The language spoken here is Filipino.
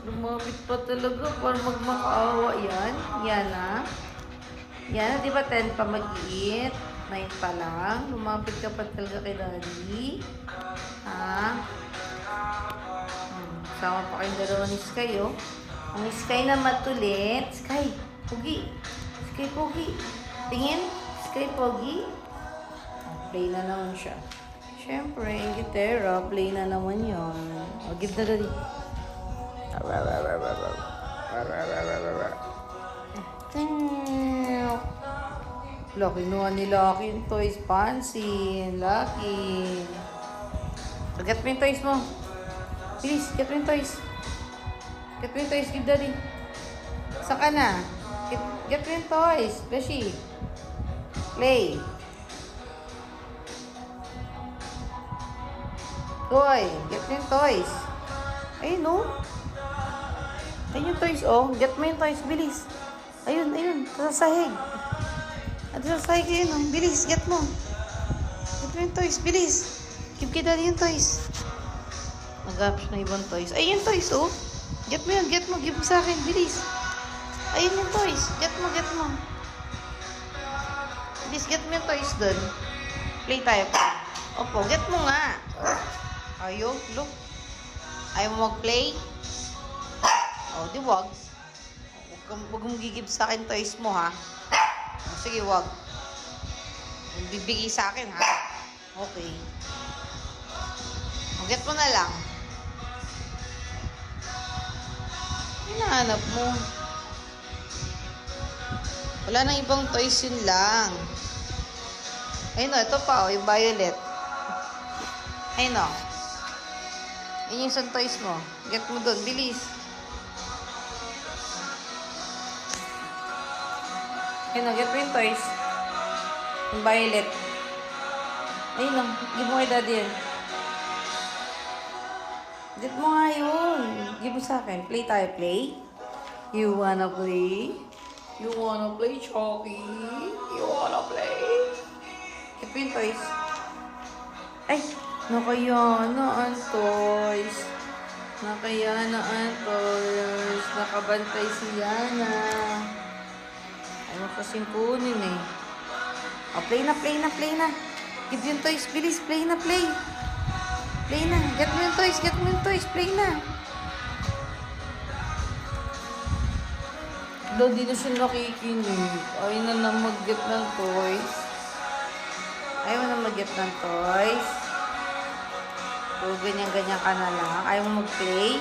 Lumapit pa talaga para magmakaawa. Yan. Yan ah. Yan, di ba 10 pa mag-eat? 9 pa lang. Lumapit ka pa talaga kay Daddy. Ha? Sama pa kayong dalawa ni Sky, oh. Ang Sky na matulit. Sky, Pogi. Sky, Pogi. Tingin. Sky, Pogi. Play na naman siya. Siyempre, yung gitara, play na naman yun. O, give na Daddy. Lucky, kinuha ni Lucky yung toys. Pansin. Lucky. So, get mo yung toys mo. Please, get mo yung toys. Get mo yung toys, give Daddy. Saan ka na? Get mo yung toys. Beshi. Play. Toy. Get mo yung toys. Ayun, no? Ayun yung toys, oh. Get mo yung toys, bilis. Ayun, ayun. Sa sahig. At sa sahig yun, oh. Bilis, get mo. Get mo yung toys, bilis. Give kay Daddy yung toys. Nag-up siya na ibang toys. Ayun yung toys, oh. Get mo yun, get mo. Give mo sa akin, bilis. Ayun yung toys. Get mo, get mo. Bilis, get mo yung toys dun. Play tayo pa. Opo, get mo nga. Ayaw, look. Ayaw mo mag-play? Oh, di wag. Huwag mong gigib sa akin toys mo, ha? Oh, sige, wag. Bibigay sa akin, ha? Okay. Oh, get mo na lang. Hinahanap mo. Wala nang ibang toys, yun lang. Ayun o, ito pa, oh, yung violet. Ayun o. Yun yung isang toys mo. Get mo doon, bilis. Ayun o, get mo yung toys. Yung violet. Ayun o, give mo kay Daddy yun. Get mo nga yun. Give mo sa akin. Play tayo, play. You wanna play? You wanna play, Chucky? You wanna play? Get mo yung toys. Ay! Nakayana ang toys. Nakayana ang toys. Nakabantay si Yana. Ayaw kasing kunin eh. O, play na, play na, play na. Give yung toys, bilis. Play na, play. Play na. Get mo yung toys, get mo yung toys. Play na. Daw, di na siya nakikinig. Ayaw na mag-get ng toys. Ayaw na mag-get ng toys. So, ganyan-ganyan ka na lang. Ayaw mo mag-play.